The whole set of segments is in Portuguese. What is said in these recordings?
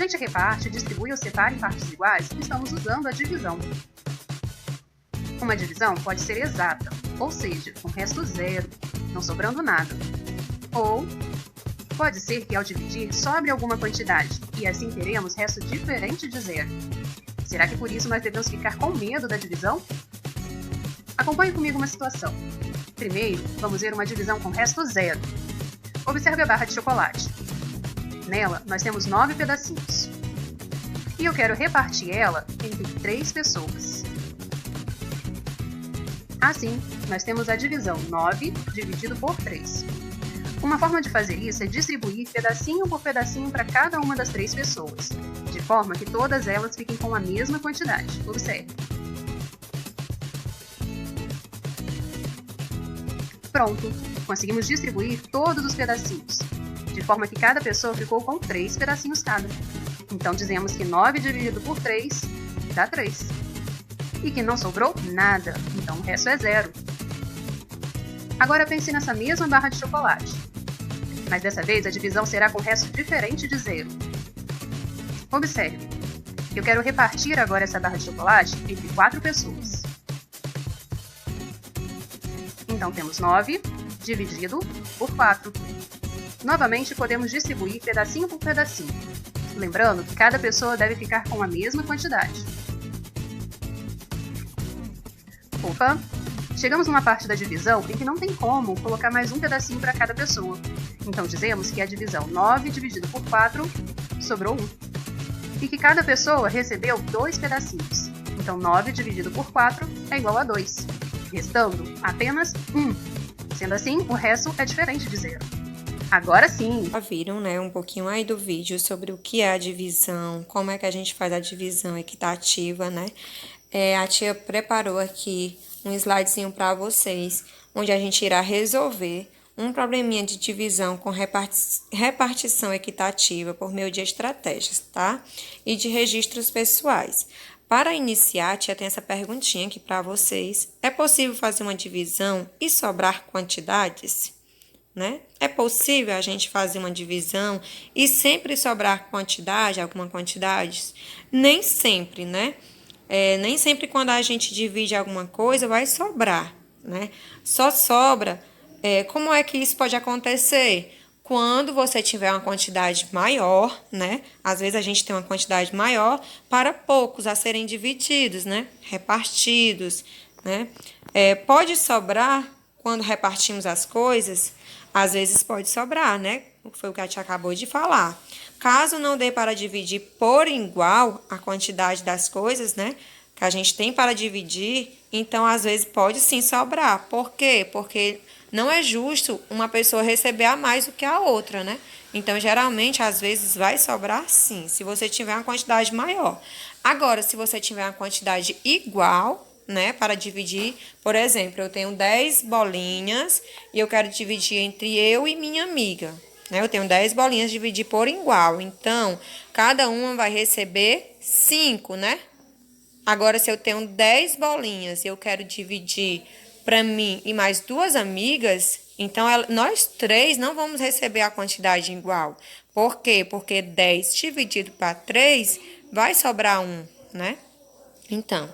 gente reparte, distribui ou separa em partes iguais, estamos usando a divisão. Uma divisão pode ser exata, ou seja, com resto zero, não sobrando nada. Ou pode ser que ao dividir sobre alguma quantidade, e assim teremos resto diferente de zero. Será que por isso nós devemos ficar com medo da divisão? Acompanhe comigo uma situação. Primeiro, vamos ver uma divisão com resto zero. Observe a barra de chocolate. Nela, nós temos 9 pedacinhos. E eu quero repartir ela entre 3 pessoas. Assim, nós temos a divisão 9 dividido por 3. Uma forma de fazer isso é distribuir pedacinho por pedacinho para cada uma das 3 pessoas, de forma que todas elas fiquem com a mesma quantidade. Observe. Pronto! Conseguimos distribuir todos os pedacinhos, de forma que cada pessoa ficou com 3 pedacinhos cada. Então dizemos que 9 dividido por 3 dá 3. E que não sobrou nada, então o resto é zero. Agora pense nessa mesma barra de chocolate. Mas dessa vez a divisão será com resto diferente de zero. Observe, eu quero repartir agora essa barra de chocolate entre 4 pessoas. Então temos 9 dividido por 4. Novamente podemos distribuir pedacinho por pedacinho. Lembrando que cada pessoa deve ficar com a mesma quantidade. Opa! Chegamos numa parte da divisão em que não tem como colocar mais um pedacinho para cada pessoa. Então dizemos que a divisão 9 dividido por 4 sobrou 1. E que cada pessoa recebeu 2 pedacinhos. Então 9 dividido por 4 é igual a 2, restando apenas 1. Sendo assim, o resto é diferente de zero. Agora sim! Já viram, né, um pouquinho aí do vídeo sobre o que é a divisão, como é que a gente faz a divisão equitativa, né? A tia preparou aqui um slidezinho para vocês, onde a gente irá resolver um probleminha de divisão com repartição equitativa por meio de estratégias, tá? E de registros pessoais. Para iniciar, a tia tem essa perguntinha aqui para vocês. É possível fazer uma divisão e sobrar quantidades? Né? É possível a gente fazer uma divisão e sempre sobrar quantidade, alguma quantidade? Nem sempre, né? Nem sempre quando a gente divide alguma coisa vai sobrar, né? Só sobra. Como é que isso pode acontecer? Quando você tiver uma quantidade maior, né? Às vezes a gente tem uma quantidade maior para poucos a serem divididos, né? Repartidos, né? Pode sobrar quando repartimos as coisas? Às vezes pode sobrar, né? Foi o que a tia acabou de falar. Caso não dê para dividir por igual a quantidade das coisas, né, que a gente tem para dividir, então às vezes pode sim sobrar. Por quê? Porque não é justo uma pessoa receber a mais do que a outra, né? Então, geralmente, às vezes vai sobrar sim, se você tiver uma quantidade maior. Agora, se você tiver uma quantidade igual, né, para dividir, por exemplo, eu tenho 10 bolinhas e eu quero dividir entre eu e minha amiga. Eu tenho 10 bolinhas, dividir por igual. Então, cada uma vai receber 5, né? Agora, se eu tenho 10 bolinhas e eu quero dividir para mim e mais 2 amigas, então nós 3 não vamos receber a quantidade igual. Por quê? Porque 10 dividido para 3 vai sobrar 1, né? Então,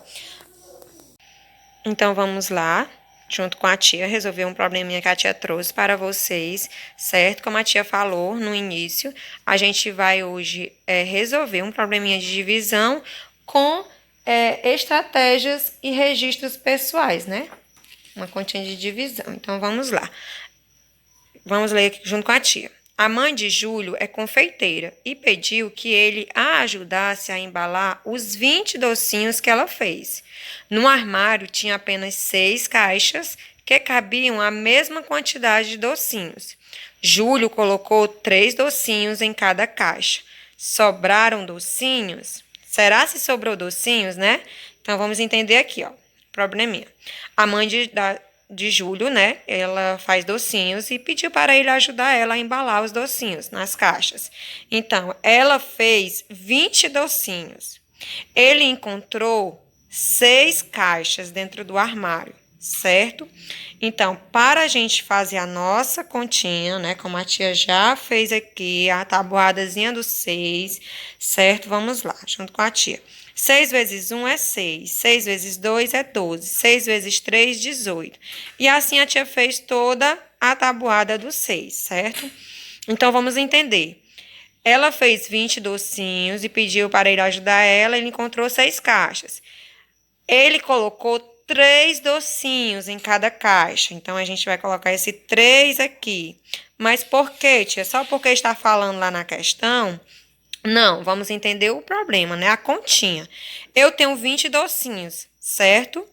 vamos lá. Junto com a tia, resolver um probleminha que a tia trouxe para vocês, certo? Como a tia falou no início, a gente vai hoje resolver um probleminha de divisão com estratégias e registros pessoais, né? Uma continha de divisão. Então, vamos lá. Vamos ler aqui junto com a tia. A mãe de Júlio é confeiteira e pediu que ele a ajudasse a embalar os 20 docinhos que ela fez. No armário tinha apenas 6 caixas que cabiam a mesma quantidade de docinhos. Júlio colocou 3 docinhos em cada caixa. Sobraram docinhos? Será se sobrou docinhos, né? Então, vamos entender aqui, ó. Probleminha. A mãe de Júlio, né? Ela faz docinhos e pediu para ele ajudar ela a embalar os docinhos nas caixas. Então, ela fez 20 docinhos. Ele encontrou 6 caixas dentro do armário. certo? Então, para a gente fazer a nossa continha, né, como a tia já fez aqui, a tabuadazinha do 6, certo? Vamos lá, junto com a tia. 6 vezes 1 é 6, 6 vezes 2 é 12, 6 vezes 3, 18. E assim a tia fez toda a tabuada do 6, certo? Então, vamos entender. Ela fez 20 docinhos e pediu para ele ajudar ela, ele encontrou 6 caixas. Ele colocou 3 docinhos em cada caixa. Então, a gente vai colocar esse 3 aqui. Mas por quê, tia? Só porque está falando lá na questão? Não, vamos entender o problema, né? A continha. Eu tenho 20 docinhos, certo?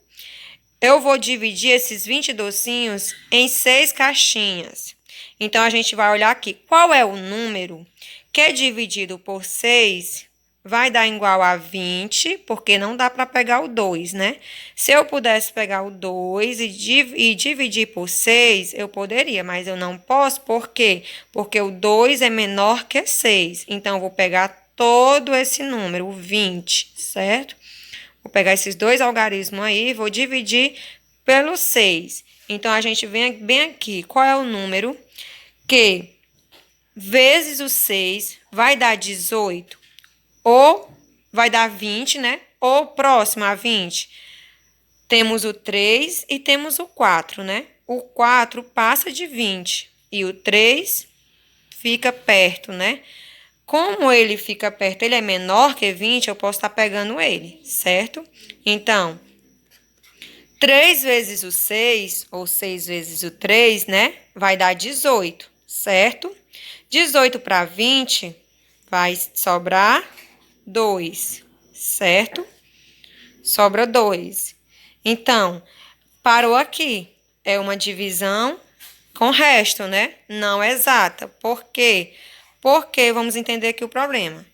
Eu vou dividir esses 20 docinhos em 6 caixinhas. Então, a gente vai olhar aqui. Qual é o número que é dividido por 6 vai dar igual a 20, porque não dá para pegar o 2, né? Se eu pudesse pegar o 2 e dividir por 6, eu poderia, mas eu não posso, por quê? Porque o 2 é menor que 6. Então, eu vou pegar todo esse número, o 20, certo? Vou pegar esses dois algarismos aí e vou dividir pelo 6. Então, a gente vem bem aqui. Qual é o número que vezes o 6 vai dar 18? Ou vai dar 20, né? Ou próximo a 20. Temos o 3 e temos o 4, né? O 4 passa de 20 e o 3 fica perto, né? Como ele fica perto, ele é menor que 20, eu posso estar pegando ele, certo? Então, 3 vezes o 6, ou 6 vezes o 3, né? Vai dar 18, certo? 18 para 20 vai sobrar 2, certo? Sobra 2. Então, parou aqui. É uma divisão com resto, né? Não exata. Por quê? Porque vamos entender aqui o problema.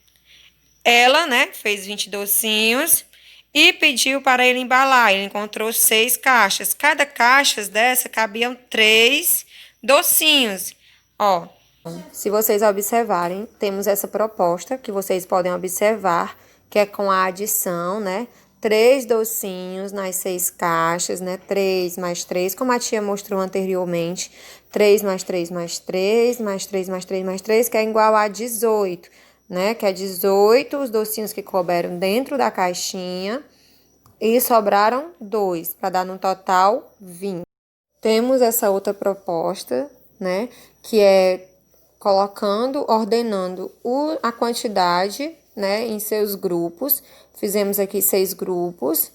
Ela, né, fez 20 docinhos e pediu para ele embalar. Ele encontrou 6 caixas. Cada caixa dessa cabiam 3 docinhos. Ó, se vocês observarem, temos essa proposta que vocês podem observar, que é com a adição, né? 3 docinhos nas 6 caixas, né? 3 mais 3, como a tia mostrou anteriormente. 3 mais 3 mais 3, mais 3 mais 3 mais 3, que é igual a 18, né? Que é 18 os docinhos que couberam dentro da caixinha e sobraram 2, para dar no total 20. Temos essa outra proposta, né? Que é colocando, ordenando a quantidade, né, em seus grupos. Fizemos aqui 6 grupos,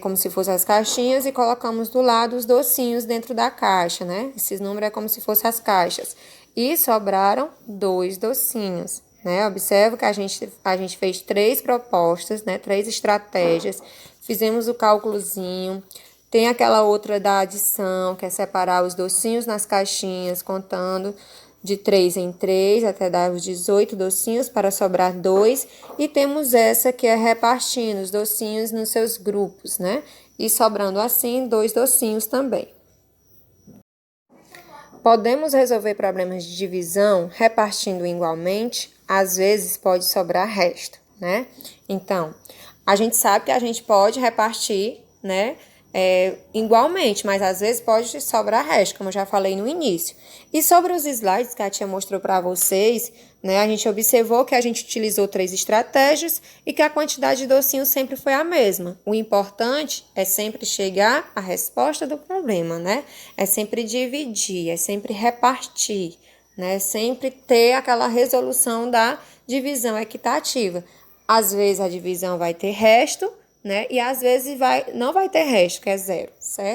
como se fossem as caixinhas, e colocamos do lado os docinhos dentro da caixa, né? Esses números é como se fossem as caixas. E sobraram 2 docinhos, né? Observa que a gente fez 3 propostas, né? 3 estratégias. Fizemos o cálculozinho. Tem aquela outra da adição, que é separar os docinhos nas caixinhas, contando de 3 em 3, até dar os 18 docinhos para sobrar 2. E temos essa que é repartindo os docinhos nos seus grupos, né? E sobrando assim 2 docinhos também. Podemos resolver problemas de divisão repartindo igualmente? Às vezes pode sobrar resto, né? Então, a gente sabe que a gente pode repartir, né? Igualmente, mas às vezes pode sobrar resto, como eu já falei no início. E sobre os slides que a tia mostrou para vocês, né, a gente observou que a gente utilizou 3 estratégias e que a quantidade de docinhos sempre foi a mesma. O importante é sempre chegar à resposta do problema, né? É sempre dividir, é sempre repartir, né? Sempre ter aquela resolução da divisão equitativa. Às vezes a divisão vai ter resto, né? E às vezes não vai ter resto, que é 0, certo?